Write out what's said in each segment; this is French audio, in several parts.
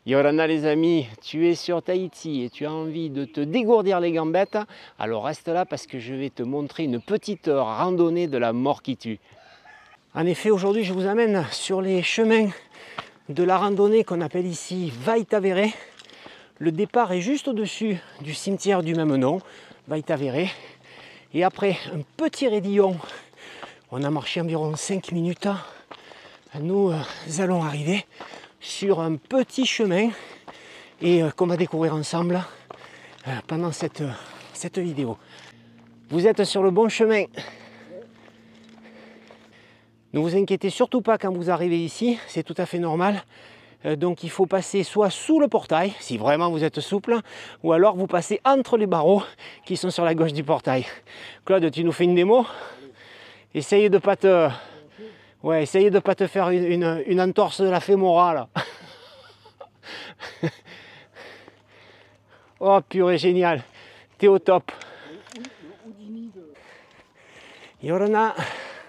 Yorana les amis, tu es sur Tahiti et tu as envie de te dégourdir les gambettes, alors reste là parce que je vais te montrer une petite randonnée de la mort qui tue. En effet, aujourd'hui je vous amène sur les chemins de la randonnée qu'on appelle ici Vaitavere. Le départ est juste au-dessus du cimetière du même nom, Vaitavere. Et après un petit raidillon, on a marché environ 5 minutes, nous allons arriver sur un petit chemin et qu'on va découvrir ensemble pendant cette vidéo. Vous êtes sur le bon chemin. Ne vous inquiétez surtout pas quand vous arrivez ici, c'est tout à fait normal. Donc il faut passer soit sous le portail, si vraiment vous êtes souple, ou alors vous passez entre les barreaux qui sont sur la gauche du portail. Claude, tu nous fais une démo? Essaye de pas te... Ouais, essayez de ne pas te faire une entorse de la fémorale. Oh purée, génial. T'es au top. Yorana,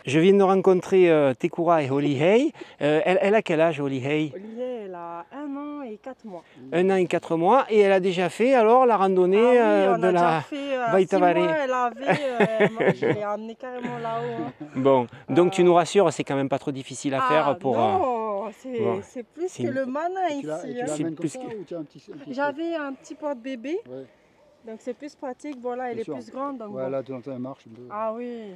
je viens de rencontrer Tekura et Holihei. Elle a quel âge, Holihei? Holihei, elle a 1 an et 4 mois. 1 an et 4 mois. Et elle a déjà fait alors la randonnée de la Vaitavere. Elle avait, moi je l'ai emmenée carrément là-haut. Hein. Bon, donc tu nous rassures, c'est quand même pas trop difficile à faire pour... Non, bon, c'est plus que le manin ici. J'avais un petit porte-bébé, ouais. Donc c'est plus pratique. Bon là, elle est plus grande. Donc ouais, bon. là, de temps en temps, elle marche un peu. Ah oui,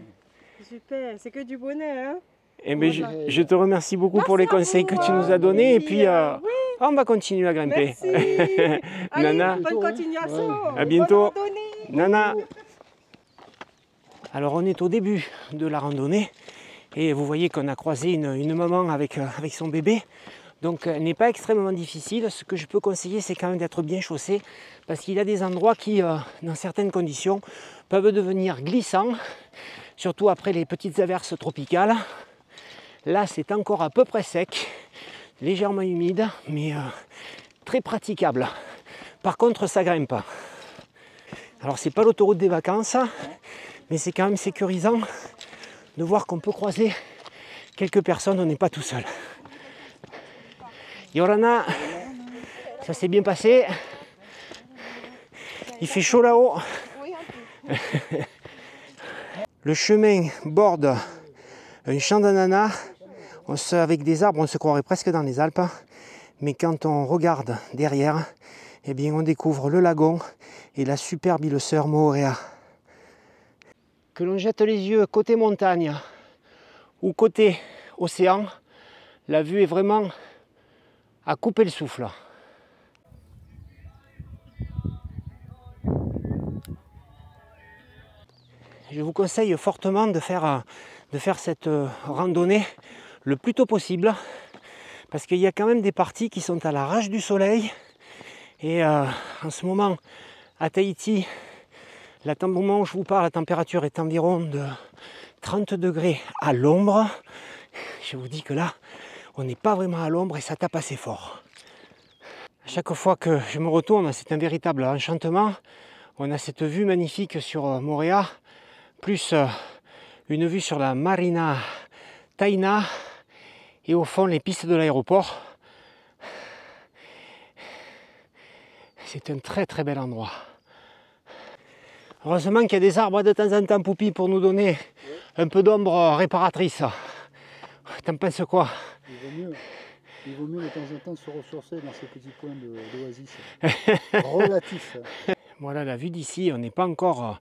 super, c'est que du bonnet. Hein. Eh bien, je te remercie beaucoup pour les conseils que tu nous as donnés. Et puis, oui. on va continuer à grimper. Merci. Allez, Nana, bonne continuation. Ouais. À bientôt. Bonne randonnée. Nana. Alors, on est au début de la randonnée. Et vous voyez qu'on a croisé une maman avec son bébé. Donc, elle n'est pas extrêmement difficile. Ce que je peux conseiller, c'est quand même d'être bien chaussé. Parce qu'il y a des endroits qui, dans certaines conditions, peuvent devenir glissants. Surtout après les petites averses tropicales. Là, c'est encore à peu près sec, légèrement humide, mais très praticable. Par contre, ça grimpe pas. Alors, c'est pas l'autoroute des vacances, mais c'est quand même sécurisant de voir qu'on peut croiser quelques personnes, on n'est pas tout seul. Yorana, ça s'est bien passé. Il fait chaud là-haut. Le chemin borde un champ d'ananas. Avec des arbres, on se croirait presque dans les Alpes. Mais quand on regarde derrière, eh bien, on découvre le lagon et la superbe île sœur Moorea. Que l'on jette les yeux côté montagne ou côté océan, la vue est vraiment à couper le souffle. Je vous conseille fortement de faire cette randonnée le plus tôt possible parce qu'il y a quand même des parties qui sont à la rage du soleil et en ce moment à Tahiti, au moment où je vous parle, la température est environ de 30 degrés à l'ombre. Je vous dis que là, on n'est pas vraiment à l'ombre et ça tape assez fort. À chaque fois que je me retourne, c'est un véritable enchantement. On a cette vue magnifique sur Moorea, plus une vue sur la Marina Taina et au fond les pistes de l'aéroport. C'est un très très bel endroit. Heureusement qu'il y a des arbres de temps en temps, Poupi, pour nous donner un peu d'ombre réparatrice. T'en penses quoi? Il vaut mieux de temps en temps se ressourcer dans ces petits coins d'oasis relatifs. Voilà la vue d'ici, on n'est pas encore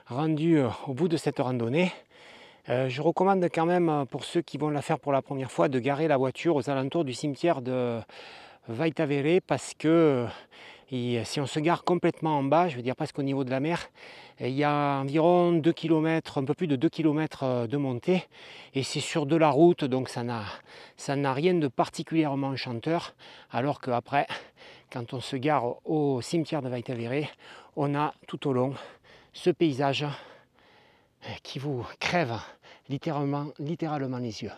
rendu au bout de cette randonnée. Je recommande quand même pour ceux qui vont la faire pour la première fois de garer la voiture aux alentours du cimetière de Vaitavere parce que si on se gare complètement en bas, je veux dire presque au niveau de la mer, il y a environ 2 km, un peu plus de 2 km de montée et c'est sur de la route, donc ça n'a rien de particulièrement enchanteur, alors qu'après, quand on se gare au cimetière de Vaitavere, on a tout au long ce paysage qui vous crève littéralement les yeux.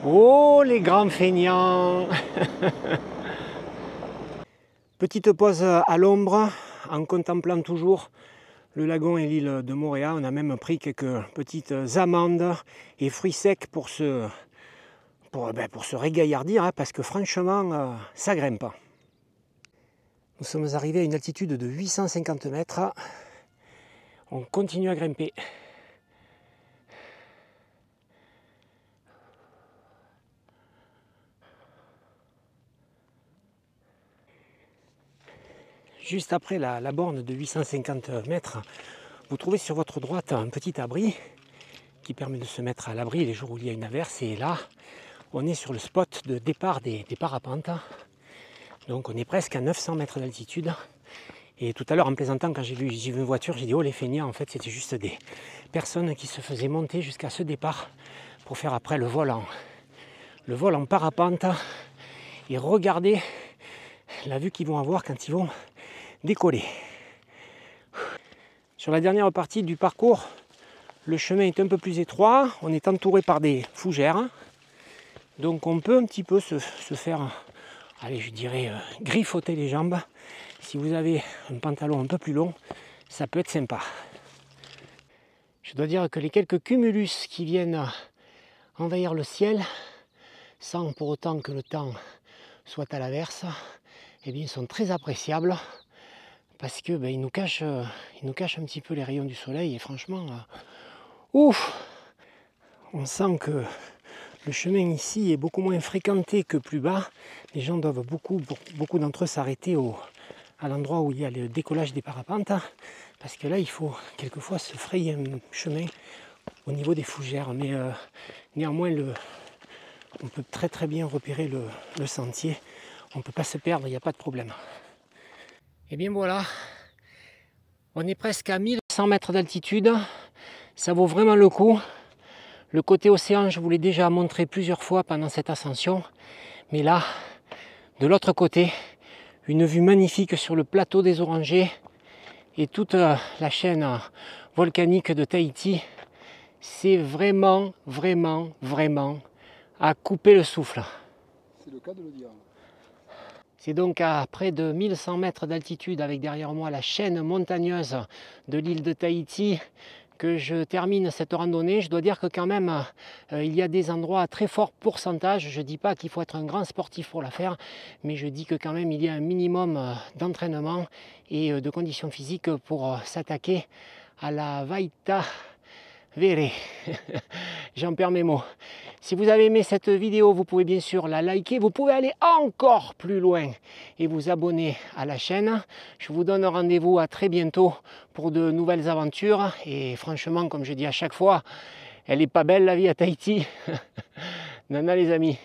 Oh les grands feignants. Petite pause à l'ombre en contemplant toujours le lagon et l'île de Moorea. On a même pris quelques petites amandes et fruits secs pour pour se régaillardir, hein, parce que franchement, ça grimpe. Nous sommes arrivés à une altitude de 850 mètres. On continue à grimper. Juste après la borne de 850 mètres, vous trouvez sur votre droite un petit abri qui permet de se mettre à l'abri les jours où il y a une averse. Et là, on est sur le spot de départ des parapentes. Donc on est presque à 900 mètres d'altitude. Et tout à l'heure, en plaisantant, quand j'ai vu une voiture, j'ai dit « Oh les feignants !» En fait, c'était juste des personnes qui se faisaient monter jusqu'à ce départ pour faire après le vol en parapente. Et regardez la vue qu'ils vont avoir quand ils vont décoller. Sur la dernière partie du parcours, le chemin est un peu plus étroit, on est entouré par des fougères, donc on peut un petit peu se faire, allez, je dirais, griffoter les jambes. Si vous avez un pantalon un peu plus long, ça peut être sympa. Je dois dire que les quelques cumulus qui viennent envahir le ciel, sans pour autant que le temps soit à l'averse, eh bien, ils sont très appréciables. Parce que ils nous cachent un petit peu les rayons du soleil et franchement, ouf, on sent que le chemin ici est beaucoup moins fréquenté que plus bas. Les gens doivent beaucoup d'entre eux s'arrêter à l'endroit où il y a le décollage des parapentes, parce que là il faut quelquefois se frayer un chemin au niveau des fougères, mais néanmoins on peut très bien repérer le sentier, on ne peut pas se perdre, il n'y a pas de problème. Et bien voilà, on est presque à 1100 mètres d'altitude, ça vaut vraiment le coup. Le côté océan, je vous l'ai déjà montré plusieurs fois pendant cette ascension, mais là, de l'autre côté, une vue magnifique sur le plateau des Orangers et toute la chaîne volcanique de Tahiti. C'est vraiment à couper le souffle. C'est le cas de le dire. C'est donc à près de 1100 mètres d'altitude, avec derrière moi la chaîne montagneuse de l'île de Tahiti, que je termine cette randonnée. Je dois dire que quand même, il y a des endroits à très fort pourcentage. Je ne dis pas qu'il faut être un grand sportif pour la faire, mais je dis que quand même il y a un minimum d'entraînement et de conditions physiques pour s'attaquer à la Vaita Vere. J'en perds mes mots. Si vous avez aimé cette vidéo, vous pouvez bien sûr la liker. Vous pouvez aller encore plus loin et vous abonner à la chaîne. Je vous donne rendez-vous à très bientôt pour de nouvelles aventures. Et franchement, comme je dis à chaque fois, elle n'est pas belle la vie à Tahiti. Nana les amis.